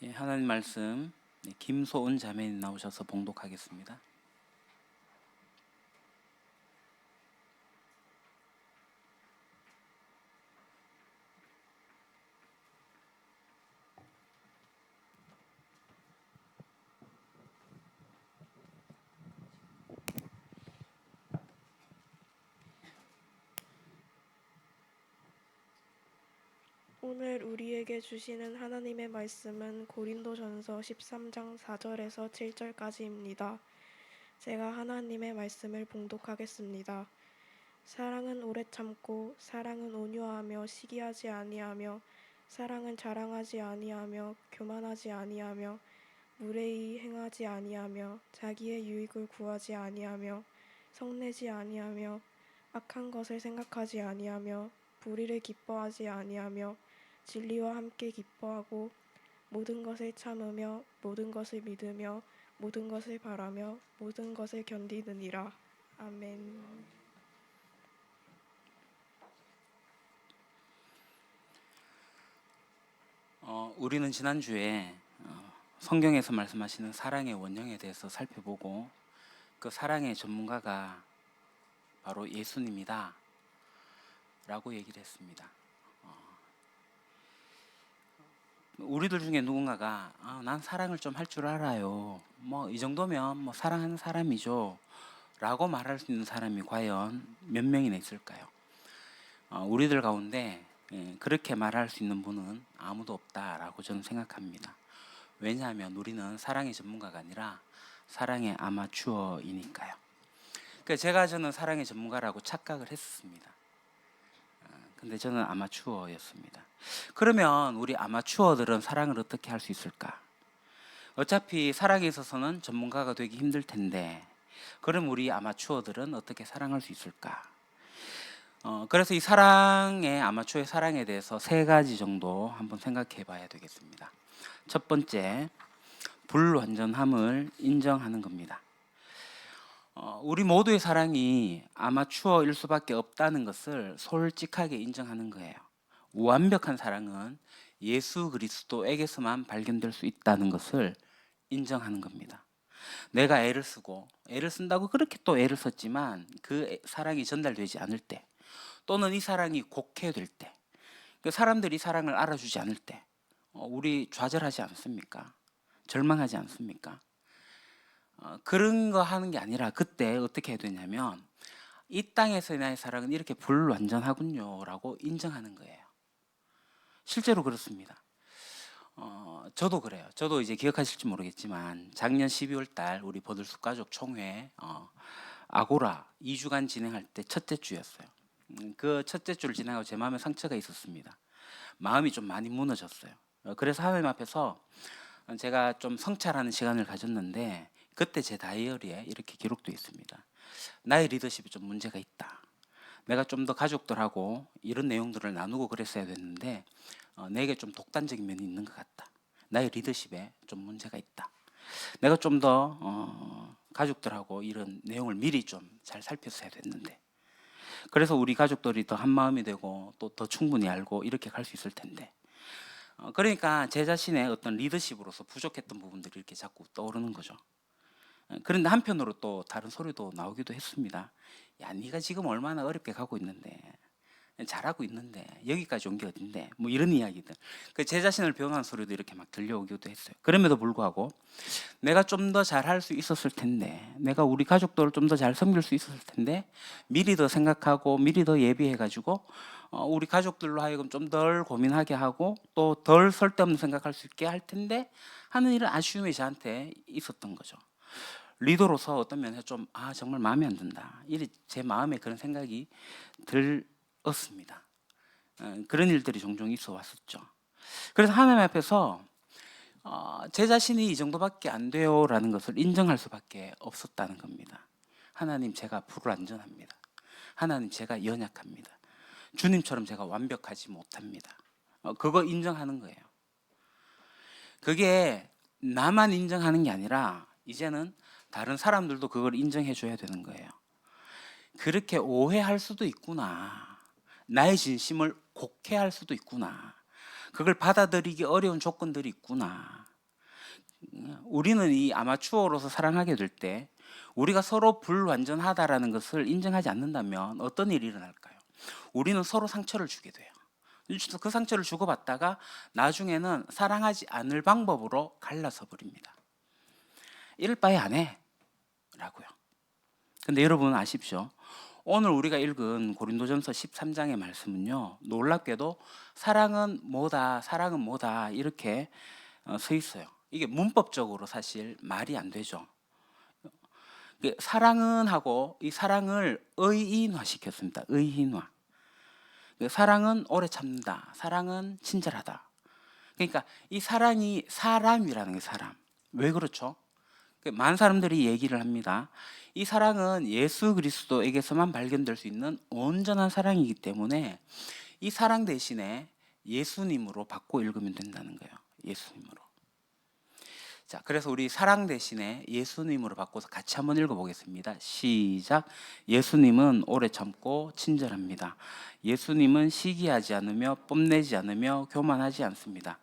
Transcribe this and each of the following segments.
예, 하나님 말씀 김소은 자매님 나오셔서 봉독하겠습니다. 오늘 우리에게 주시는 하나님의 말씀은 고린도전서 13장 4절에서 7절까지입니다. 제가 하나님의 말씀을 봉독하겠습니다. 사랑은 오래 참고 사랑은 온유하며 시기하지 아니하며 사랑은 자랑하지 아니하며 교만하지 아니하며 무례히 행하지 아니하며 자기의 유익을 구하지 아니하며 성내지 아니하며 악한 것을 생각하지 아니하며 불의를 기뻐하지 아니하며 진리와 함께 기뻐하고 모든 것을 참으며 모든 것을 믿으며 모든 것을 바라며 모든 것을 견디느니라. 아멘. 우리는 지난주에 성경에서 말씀하시는 사랑의 원형에 대해서 살펴보고 그 사랑의 전문가가 바로 예수님이다 라고 얘기를 했습니다. 우리들 중에 누군가가 난 사랑을 좀 할 줄 알아요, 뭐 이 정도면 뭐 사랑하는 사람이죠 라고 말할 수 있는 사람이 과연 몇 명이나 있을까요? 우리들 가운데 그렇게 말할 수 있는 분은 아무도 없다라고 저는 생각합니다. 왜냐하면 우리는 사랑의 전문가가 아니라 사랑의 아마추어이니까요. 그러니까 저는 사랑의 전문가라고 착각을 했습니다. 근데 저는 아마추어였습니다. 그러면 우리 아마추어들은 사랑을 어떻게 할 수 있을까? 어차피 사랑에 있어서는 전문가가 되기 힘들 텐데, 그럼 우리 아마추어들은 어떻게 사랑할 수 있을까? 그래서 이 사랑의 아마추어의 사랑에 대해서 세 가지 정도 한번 생각해 봐야 되겠습니다. 첫 번째, 불완전함을 인정하는 겁니다. 우리 모두의 사랑이 아마추어일 수밖에 없다는 것을 솔직하게 인정하는 거예요. 완벽한 사랑은 예수 그리스도에게서만 발견될 수 있다는 것을 인정하는 겁니다. 내가 애를 쓴다고 그렇게 또 애를 썼지만 그 사랑이 전달되지 않을 때, 또는 이 사랑이 곡해될 때, 사람들이 사랑을 알아주지 않을 때 우리 좌절하지 않습니까? 절망하지 않습니까? 그런 거 하는 게 아니라 그때 어떻게 해야 되냐면, 이 땅에서의 나의 사랑은 이렇게 불완전하군요 라고 인정하는 거예요. 실제로 그렇습니다. 저도 그래요. 저도 이제 기억하실지 모르겠지만 작년 12월 달 우리 버들숲 가족 총회 아고라 2주간 진행할 때 첫째 주였어요. 그 첫째 주를 진행하고 제 마음에 상처가 있었습니다. 마음이 좀 많이 무너졌어요. 그래서 하나님 앞에서 제가 좀 성찰하는 시간을 가졌는데, 그때 제 다이어리에 이렇게 기록되어 있습니다. 나의 리더십이 좀 문제가 있다. 내가 좀 더 가족들하고 이런 내용들을 나누고 그랬어야 됐는데 내게 좀 독단적인 면이 있는 것 같다. 나의 리더십에 좀 문제가 있다. 내가 좀 더 가족들하고 이런 내용을 미리 좀 잘 살폈어야 됐는데, 그래서 우리 가족들이 더 한마음이 되고 또 더 충분히 알고 이렇게 갈 수 있을 텐데, 그러니까 제 자신의 어떤 리더십으로서 부족했던 부분들이 이렇게 자꾸 떠오르는 거죠. 그런데 한편으로 또 다른 소리도 나오기도 했습니다. 야, 네가 지금 얼마나 어렵게 가고 있는데, 잘하고 있는데 여기까지 온 게 어딘데, 뭐 이런 이야기들. 제 자신을 비용하는 소리도 이렇게 막 들려오기도 했어요. 그럼에도 불구하고 내가 좀 더 잘할 수 있었을 텐데, 내가 우리 가족들을 좀 더 잘 섬길 수 있었을 텐데, 미리 더 생각하고 미리 더 예비해가지고 우리 가족들로 하여금 좀 덜 고민하게 하고 또 덜 쓸데없는 생각할 수 있게 할 텐데 하는 이런 아쉬움이 저한테 있었던 거죠. 리더로서 어떤 면에서 좀 정말 마음에 안 든다, 이래 제 마음에 그런 생각이 들었습니다. 그런 일들이 종종 있어 왔었죠. 그래서 하나님 앞에서 제 자신이 이 정도밖에 안 돼요라는 것을 인정할 수밖에 없었다는 겁니다. 하나님, 제가 불완전합니다. 하나님, 제가 연약합니다. 주님처럼 제가 완벽하지 못합니다. 그거 인정하는 거예요. 그게 나만 인정하는 게 아니라 이제는 다른 사람들도 그걸 인정해 줘야 되는 거예요. 그렇게 오해할 수도 있구나. 나의 진심을 곡해할 수도 있구나. 그걸 받아들이기 어려운 조건들이 있구나. 우리는 이 아마추어로서 사랑하게 될 때 우리가 서로 불완전하다라는 것을 인정하지 않는다면 어떤 일이 일어날까요? 우리는 서로 상처를 주게 돼요. 그 상처를 주고받다가 나중에는 사랑하지 않을 방법으로 갈라서 버립니다. 이럴 바에 안 해 라고요. 근데 여러분 아십시오. 오늘 우리가 읽은 고린도전서 13장의 말씀은요, 놀랍게도 사랑은 뭐다 이렇게 서 있어요. 이게 문법적으로 사실 말이 안 되죠. 사랑은 하고 이 사랑을 의인화시켰습니다. 의인화. 사랑은 오래 참는다. 사랑은 친절하다. 그러니까 이 사랑이 사람이라는 게 사람. 왜 그렇죠? 많은 사람들이 얘기를 합니다. 이 사랑은 예수 그리스도에게서만 발견될 수 있는 온전한 사랑이기 때문에 이 사랑 대신에 예수님으로 바꿔 읽으면 된다는 거예요. 예수님으로. 자, 그래서 우리 사랑 대신에 예수님으로 바꿔서 같이 한번 읽어보겠습니다. 시작. 예수님은 오래 참고 친절합니다. 예수님은 시기하지 않으며 뽐내지 않으며 교만하지 않습니다.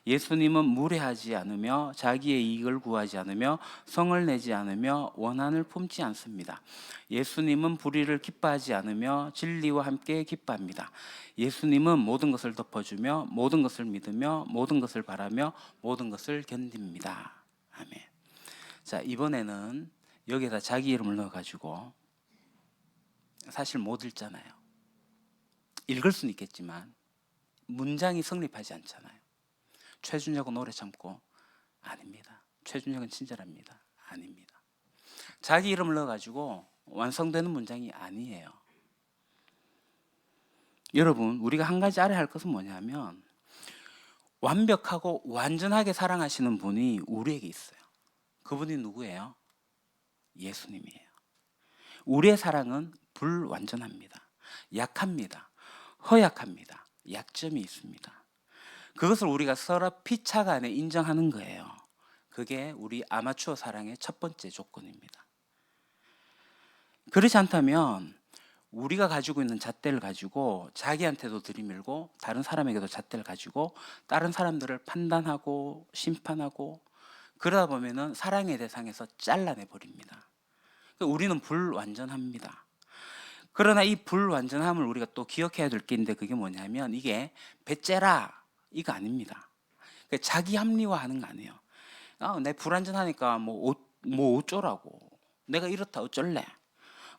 예수님은 무례하지 않으며 자기의 이익을 구하지 않으며 성을 내지 않으며 원한을 품지 않습니다. 예수님은 불의를 기뻐하지 않으며 진리와 함께 기뻐합니다. 예수님은 모든 것을 덮어주며 모든 것을 믿으며 모든 것을 바라며 모든 것을 견딥니다. 아멘. 자, 이번에는 여기에다 자기 이름을 넣어가지고 사실 못 읽잖아요. 읽을 수는 있겠지만 문장이 성립하지 않잖아요. 최준혁은 오래 참고 아닙니다. 최준혁은 친절합니다. 아닙니다. 자기 이름을 넣어가지고 완성되는 문장이 아니에요. 여러분, 우리가 한 가지 알아야 할 것은 뭐냐면 완벽하고 완전하게 사랑하시는 분이 우리에게 있어요. 그분이 누구예요? 예수님이에요. 우리의 사랑은 불완전합니다. 약합니다. 허약합니다. 약점이 있습니다. 그것을 우리가 서로 피차간에 인정하는 거예요. 그게 우리 아마추어 사랑의 첫 번째 조건입니다. 그렇지 않다면 우리가 가지고 있는 잣대를 가지고 자기한테도 들이밀고 다른 사람에게도 잣대를 가지고 다른 사람들을 판단하고 심판하고 그러다 보면은 사랑의 대상에서 잘라내 버립니다. 우리는 불완전합니다. 그러나 이 불완전함을 우리가 또 기억해야 될 게 있는데 그게 뭐냐면 이게 배째라 이거 아닙니다. 자기 합리화하는 거 아니에요. 내 불완전하니까 뭐 어쩌라고. 내가 이렇다 어쩔래.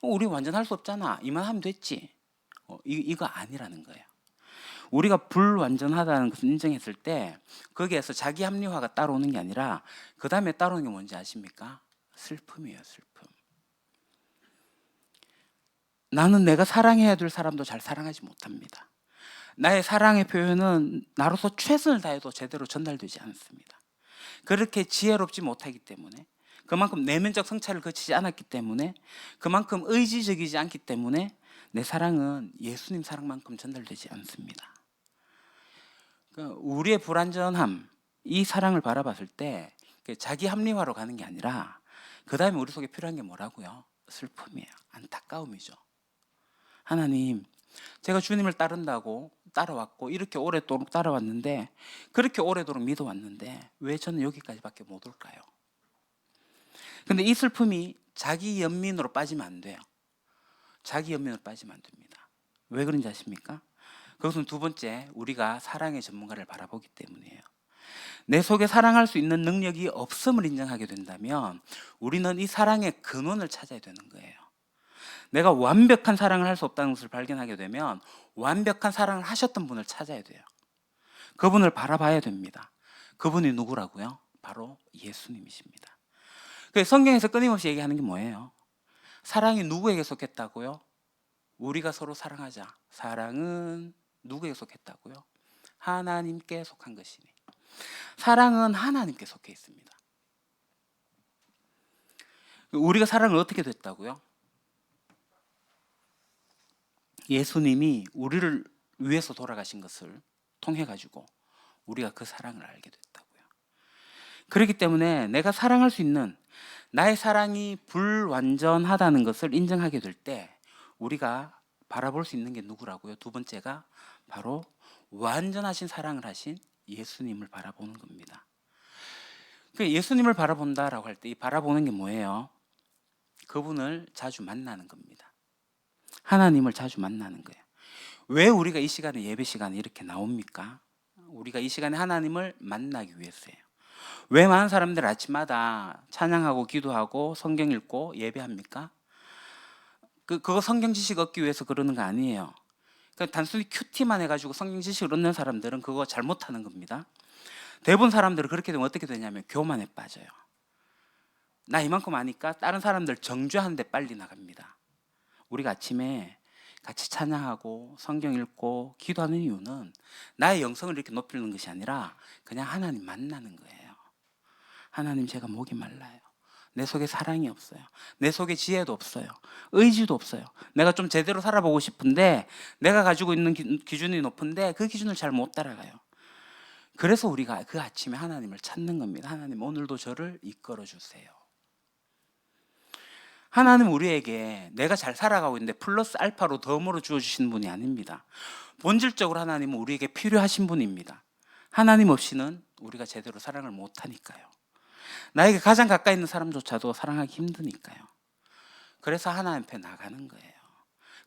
우리 완전할 수 없잖아. 이만 하면 됐지. 이거 아니라는 거예요. 우리가 불완전하다는 것을 인정했을 때 거기에서 자기 합리화가 따라오는 게 아니라 그 다음에 따라오는 게 뭔지 아십니까? 슬픔이에요. 슬픔. 나는 내가 사랑해야 될 사람도 잘 사랑하지 못합니다. 나의 사랑의 표현은 나로서 최선을 다해도 제대로 전달되지 않습니다. 그렇게 지혜롭지 못하기 때문에 그만큼 내면적 성찰을 거치지 않았기 때문에 그만큼 의지적이지 않기 때문에 내 사랑은 예수님 사랑만큼 전달되지 않습니다. 그러니까 우리의 불완전함, 이 사랑을 바라봤을 때 자기 합리화로 가는 게 아니라 그 다음에 우리 속에 필요한 게 뭐라고요? 슬픔이에요. 안타까움이죠. 하나님, 제가 주님을 따른다고 따라왔고 이렇게 오랫도록 따라왔는데 그렇게 오래도록 믿어왔는데 왜 저는 여기까지밖에 못 올까요? 근데 이 슬픔이 자기 연민으로 빠지면 안 돼요. 자기 연민으로 빠지면 안 됩니다. 왜 그런지 아십니까? 그것은 두 번째, 우리가 사랑의 전문가를 바라보기 때문이에요. 내 속에 사랑할 수 있는 능력이 없음을 인정하게 된다면 우리는 이 사랑의 근원을 찾아야 되는 거예요. 내가 완벽한 사랑을 할 수 없다는 것을 발견하게 되면 완벽한 사랑을 하셨던 분을 찾아야 돼요. 그분을 바라봐야 됩니다. 그분이 누구라고요? 바로 예수님이십니다. 성경에서 끊임없이 얘기하는 게 뭐예요? 사랑이 누구에게 속했다고요? 우리가 서로 사랑하자. 사랑은 누구에게 속했다고요? 하나님께 속한 것이니. 사랑은 하나님께 속해 있습니다. 우리가 사랑을 어떻게 됐다고요? 예수님이 우리를 위해서 돌아가신 것을 통해 가지고 우리가 그 사랑을 알게 됐다고요. 그렇기 때문에 내가 사랑할 수 있는 나의 사랑이 불완전하다는 것을 인정하게 될 때 우리가 바라볼 수 있는 게 누구라고요? 두 번째가 바로 완전하신 사랑을 하신 예수님을 바라보는 겁니다. 그 예수님을 바라본다라고 할 때 이 바라보는 게 뭐예요? 그분을 자주 만나는 겁니다. 하나님을 자주 만나는 거예요. 왜 우리가 이 시간에 예배 시간에 이렇게 나옵니까? 우리가 이 시간에 하나님을 만나기 위해서예요. 왜 많은 사람들 아침마다 찬양하고 기도하고 성경 읽고 예배합니까? 그거 성경 지식 얻기 위해서 그러는 거 아니에요. 단순히 큐티만 해가지고 성경 지식을 얻는 사람들은 그거 잘못하는 겁니다. 대부분 사람들은 그렇게 되면 어떻게 되냐면 교만에 빠져요. 나 이만큼 아니까 다른 사람들 정죄하는데 빨리 나갑니다. 우리가 아침에 같이 찬양하고 성경 읽고 기도하는 이유는 나의 영성을 이렇게 높이는 것이 아니라 그냥 하나님 만나는 거예요. 하나님, 제가 목이 말라요. 내 속에 사랑이 없어요. 내 속에 지혜도 없어요. 의지도 없어요. 내가 좀 제대로 살아보고 싶은데 내가 가지고 있는 기준이 높은데 그 기준을 잘 못 따라가요. 그래서 우리가 그 아침에 하나님을 찾는 겁니다. 하나님, 오늘도 저를 이끌어 주세요. 하나님 우리에게 내가 잘 살아가고 있는데 플러스 알파로 덤으로 주어주시는 분이 아닙니다. 본질적으로 하나님은 우리에게 필요하신 분입니다. 하나님 없이는 우리가 제대로 사랑을 못하니까요. 나에게 가장 가까이 있는 사람조차도 사랑하기 힘드니까요. 그래서 하나님 앞에 나가는 거예요.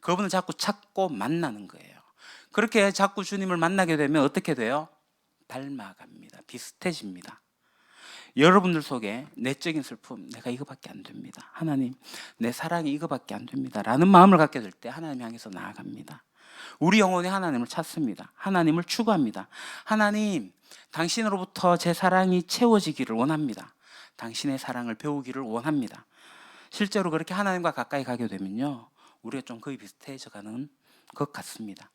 그분을 자꾸 찾고 만나는 거예요. 그렇게 자꾸 주님을 만나게 되면 어떻게 돼요? 닮아갑니다. 비슷해집니다. 여러분들 속에 내적인 슬픔, 내가 이거밖에 안 됩니다. 하나님, 내 사랑이 이거밖에 안 됩니다. 라는 마음을 갖게 될 때 하나님 향해서 나아갑니다. 우리 영혼이 하나님을 찾습니다. 하나님을 추구합니다. 하나님, 당신으로부터 제 사랑이 채워지기를 원합니다. 당신의 사랑을 배우기를 원합니다. 실제로 그렇게 하나님과 가까이 가게 되면요, 우리가 좀 거의 비슷해져 가는 것 같습니다.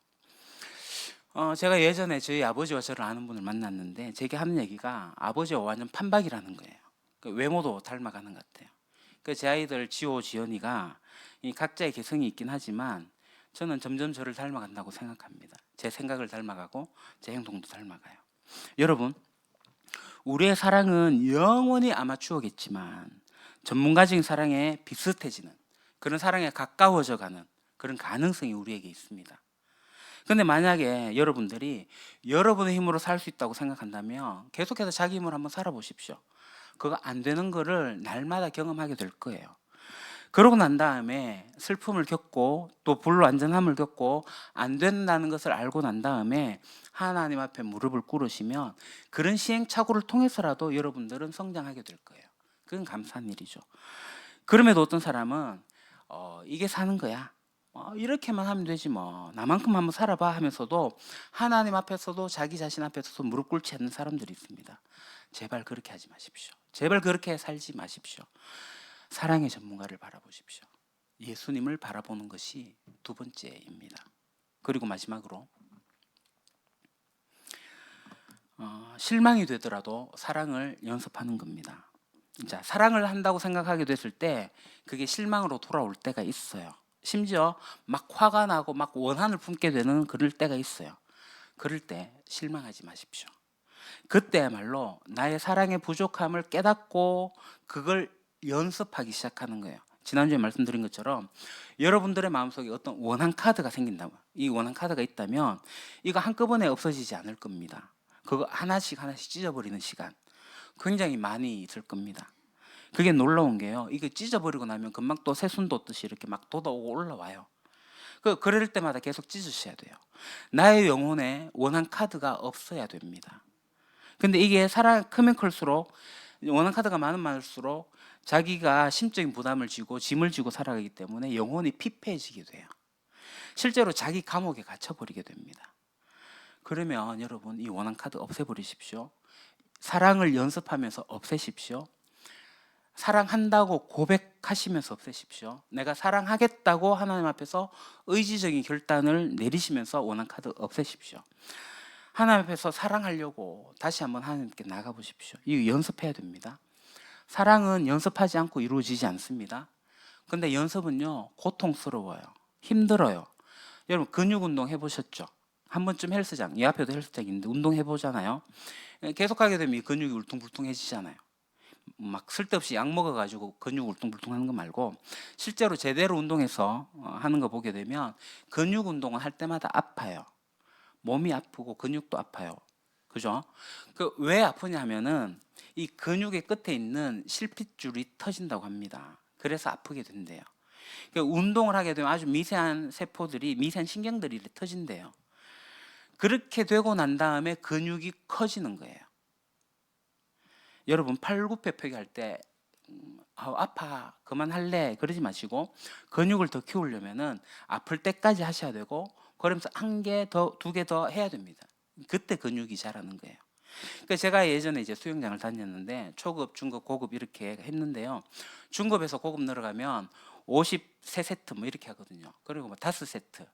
제가 예전에 저희 아버지와 저를 아는 분을 만났는데 제게 하는 얘기가 아버지와 완전 판박이라는 거예요. 그 외모도 닮아가는 것 같아요. 제 아이들 지호, 지연이가 이 각자의 개성이 있긴 하지만 저는 점점 저를 닮아간다고 생각합니다. 제 생각을 닮아가고 제 행동도 닮아가요. 여러분, 우리의 사랑은 영원히 아마추어겠지만 전문가적인 사랑에 비슷해지는, 그런 사랑에 가까워져가는 그런 가능성이 우리에게 있습니다. 근데 만약에 여러분들이 여러분의 힘으로 살 수 있다고 생각한다면 계속해서 자기 힘으로 한번 살아보십시오. 그거 안 되는 거를 날마다 경험하게 될 거예요. 그러고 난 다음에 슬픔을 겪고 또 불완전함을 겪고 안 된다는 것을 알고 난 다음에 하나님 앞에 무릎을 꿇으시면 그런 시행착오를 통해서라도 여러분들은 성장하게 될 거예요. 그건 감사한 일이죠. 그럼에도 어떤 사람은 이게 사는 거야, 이렇게만 하면 되지 뭐, 나만큼 한번 살아봐 하면서도 하나님 앞에서도 자기 자신 앞에서도 무릎 꿇지 않는 사람들이 있습니다. 제발 그렇게 하지 마십시오. 제발 그렇게 살지 마십시오. 사랑의 전문가를 바라보십시오. 예수님을 바라보는 것이 두 번째입니다. 그리고 마지막으로 실망이 되더라도 사랑을 연습하는 겁니다. 자, 사랑을 한다고 생각하게 됐을 때 그게 실망으로 돌아올 때가 있어요. 심지어 막 화가 나고 막 원한을 품게 되는 그럴 때가 있어요. 그럴 때 실망하지 마십시오. 그때야말로 나의 사랑의 부족함을 깨닫고 그걸 연습하기 시작하는 거예요. 지난주에 말씀드린 것처럼 여러분들의 마음속에 어떤 원한 카드가 생긴다고, 이 원한 카드가 있다면 이거 한꺼번에 없어지지 않을 겁니다. 그거 하나씩 하나씩 찢어버리는 시간 굉장히 많이 있을 겁니다. 그게 놀라운 게요, 이거 찢어버리고 나면 금방 또 새순 돋듯이 이렇게 막 돋아오고 올라와요. 그럴 때마다 계속 찢으셔야 돼요. 나의 영혼에 원한 카드가 없어야 됩니다. 근데 이게 사람 크면 클수록, 원한 카드가 많을수록 자기가 심적인 부담을 지고 짐을 지고 살아가기 때문에 영혼이 피폐해지게 돼요. 실제로 자기 감옥에 갇혀버리게 됩니다. 그러면 여러분, 이 원한 카드 없애버리십시오. 사랑을 연습하면서 없애십시오. 사랑한다고 고백하시면서 없애십시오. 내가 사랑하겠다고 하나님 앞에서 의지적인 결단을 내리시면서 원한 카드 없애십시오. 하나님 앞에서 사랑하려고 다시 한번 하나님께 나가보십시오. 이거 연습해야 됩니다. 사랑은 연습하지 않고 이루어지지 않습니다. 근데 연습은요, 고통스러워요. 힘들어요. 여러분, 근육 운동 해보셨죠? 한 번쯤 헬스장, 이 앞에도 헬스장 있는데 운동 해보잖아요. 계속하게 되면 이 근육이 울퉁불퉁해지잖아요. 막 쓸데없이 약 먹어가지고 근육 울퉁불퉁하는 거 말고 실제로 제대로 운동해서 하는 거 보게 되면 근육 운동을 할 때마다 아파요. 몸이 아프고 근육도 아파요. 그죠? 그 왜 아프냐 하면은 이 근육의 끝에 있는 실핏줄이 터진다고 합니다. 그래서 아프게 된대요. 그러니까 운동을 하게 되면 아주 미세한 세포들이, 미세한 신경들이 이렇게 터진대요. 그렇게 되고 난 다음에 근육이 커지는 거예요. 여러분 팔굽혀펴기 할 때 아파 그만할래 그러지 마시고 근육을 더 키우려면은 아플 때까지 하셔야 되고, 그러면서 한 개 더, 두 개 더 해야 됩니다. 그때 근육이 자라는 거예요. 그러니까 제가 예전에 이제 수영장을 다녔는데 초급, 중급, 고급 이렇게 했는데요. 중급에서 고급 내려가면 53세트 뭐 이렇게 하거든요. 그리고 뭐 5세트,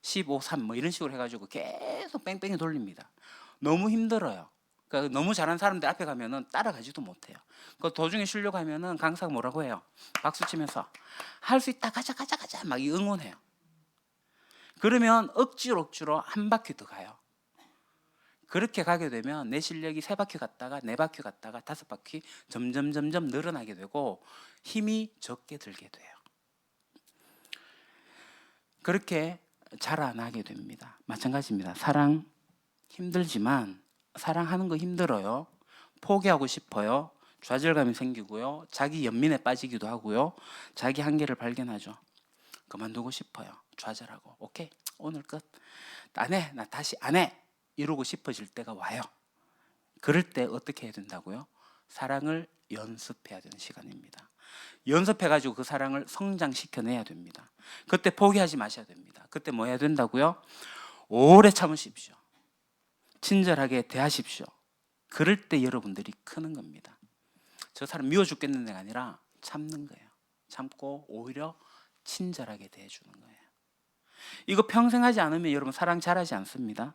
15, 3 뭐 이런 식으로 해가지고 계속 뺑뺑이 돌립니다. 너무 힘들어요. 그러니까 너무 잘하는 사람들 앞에 가면은 따라가지도 못해요. 그 도중에 쉬려고 하면은 강사가 뭐라고 해요? 박수 치면서 할 수 있다, 가자 가자 가자 막 응원해요. 그러면 억지로 한 바퀴 더 가요. 그렇게 가게 되면 내 실력이 3바퀴 갔다가 4바퀴 갔다가 5바퀴 점점 늘어나게 되고 힘이 적게 들게 돼요. 그렇게 자라나게 됩니다. 마찬가지입니다. 사랑 힘들지만, 사랑하는 거 힘들어요. 포기하고 싶어요. 좌절감이 생기고요. 자기 연민에 빠지기도 하고요. 자기 한계를 발견하죠. 그만두고 싶어요. 좌절하고 오케이 오늘 끝. 안 해. 나 다시 안 해. 이러고 싶어질 때가 와요. 그럴 때 어떻게 해야 된다고요? 사랑을 연습해야 되는 시간입니다. 연습해가지고 그 사랑을 성장시켜내야 됩니다. 그때 포기하지 마셔야 됩니다. 그때 뭐 해야 된다고요? 오래 참으십시오. 친절하게 대하십시오. 그럴 때 여러분들이 크는 겁니다. 저 사람 미워 죽겠는데가 아니라 참는 거예요. 참고 오히려 친절하게 대해주는 거예요. 이거 평생 하지 않으면 여러분 사랑 잘하지 않습니다.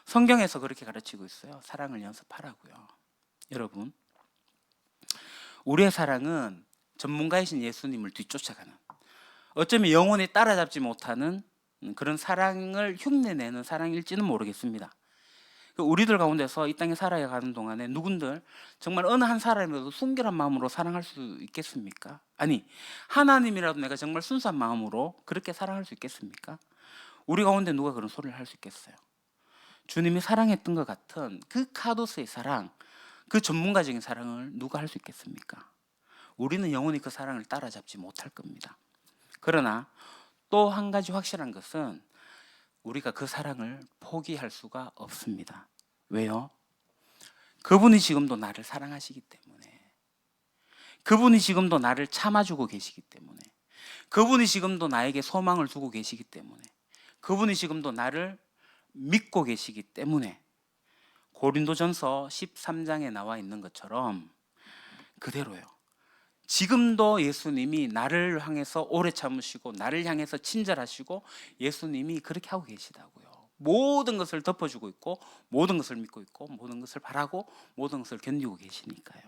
성경에서 그렇게 가르치고 있어요. 사랑을 연습하라고요. 여러분, 우리의 사랑은 전문가이신 예수님을 뒤쫓아가는, 어쩌면 영원히 따라잡지 못하는 그런 사랑을 흉내내는 사랑일지는 모르겠습니다. 우리들 가운데서 이 땅에 살아가는 동안에 누군들 정말 어느 한 사람이라도 순결한 마음으로 사랑할 수 있겠습니까? 아니, 하나님이라도 내가 정말 순수한 마음으로 그렇게 사랑할 수 있겠습니까? 우리 가운데 누가 그런 소리를 할 수 있겠어요? 주님이 사랑했던 것 같은 그 카도스의 사랑, 그 전문가적인 사랑을 누가 할 수 있겠습니까? 우리는 영원히 그 사랑을 따라잡지 못할 겁니다. 그러나 또 한 가지 확실한 것은 우리가 그 사랑을 포기할 수가 없습니다. 왜요? 그분이 지금도 나를 사랑하시기 때문에, 그분이 지금도 나를 참아주고 계시기 때문에, 그분이 지금도 나에게 소망을 두고 계시기 때문에, 그분이 지금도 나를 믿고 계시기 때문에 고린도전서 13장에 나와 있는 것처럼 그대로요. 지금도 예수님이 나를 향해서 오래 참으시고 나를 향해서 친절하시고 예수님이 그렇게 하고 계시다고요. 모든 것을 덮어주고 있고 모든 것을 믿고 있고 모든 것을 바라고 모든 것을 견디고 계시니까요.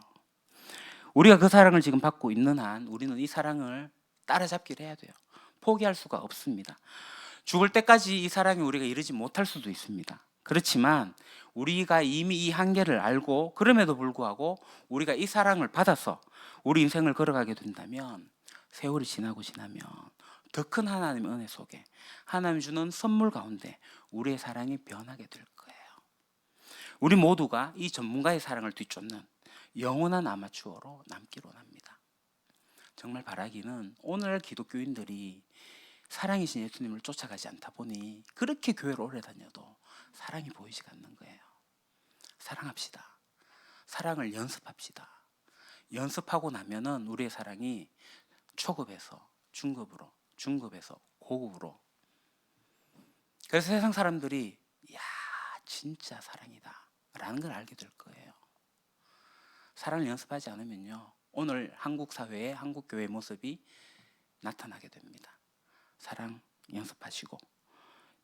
우리가 그 사랑을 지금 받고 있는 한 우리는 이 사랑을 따라잡기를 해야 돼요. 포기할 수가 없습니다. 죽을 때까지 이 사랑에 우리가 이르지 못할 수도 있습니다. 그렇지만 우리가 이미 이 한계를 알고 그럼에도 불구하고 우리가 이 사랑을 받아서 우리 인생을 걸어가게 된다면, 세월이 지나고 지나면 더 큰 하나님의 은혜 속에 하나님이 주는 선물 가운데 우리의 사랑이 변하게 될 거예요. 우리 모두가 이 전문가의 사랑을 뒤쫓는 영원한 아마추어로 남기를 원합니다. 정말 바라기는 오늘 기독교인들이 사랑이신 예수님을 쫓아가지 않다 보니 그렇게 교회를 오래 다녀도 사랑이 보이지가 않는 거예요. 사랑합시다. 사랑을 연습합시다. 연습하고 나면은 우리의 사랑이 초급에서 중급으로, 중급에서 고급으로. 그래서 세상 사람들이 야, 진짜 사랑이다 라는 걸 알게 될 거예요. 사랑을 연습하지 않으면요, 오늘 한국 사회의, 한국 교회의 모습이 나타나게 됩니다. 사랑 연습하시고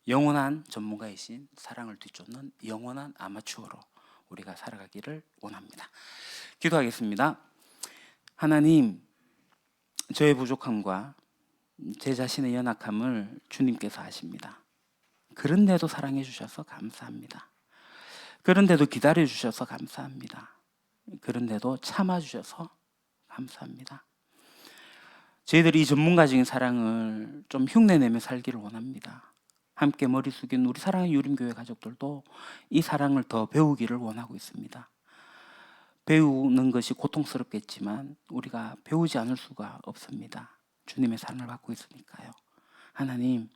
영원한 전문가이신 사랑을 뒤쫓는 영원한 아마추어로 우리가 살아가기를 원합니다. 기도하겠습니다. 하나님, 저의 부족함과 제 자신의 연약함을 주님께서 아십니다. 그런데도 사랑해 주셔서 감사합니다. 그런데도 기다려 주셔서 감사합니다. 그런데도 참아 주셔서 감사합니다. 저희들이 이 전문가적인 사랑을 좀 흉내내며 살기를 원합니다. 함께 머리 숙인 우리 사랑하는 유림교회 가족들도 이 사랑을 더 배우기를 원하고 있습니다. 배우는 것이 고통스럽겠지만 우리가 배우지 않을 수가 없습니다. 주님의 사랑을 받고 있으니까요. 하나님,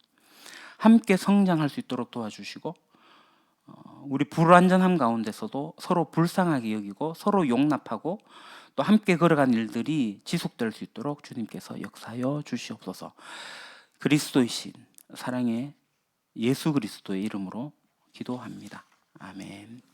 함께 성장할 수 있도록 도와주시고 우리 불완전함 가운데서도 서로 불쌍하게 여기고 서로 용납하고 또 함께 걸어간 일들이 지속될 수 있도록 주님께서 역사하여 주시옵소서. 그리스도이신 사랑의 예수 그리스도의 이름으로 기도합니다. 아멘.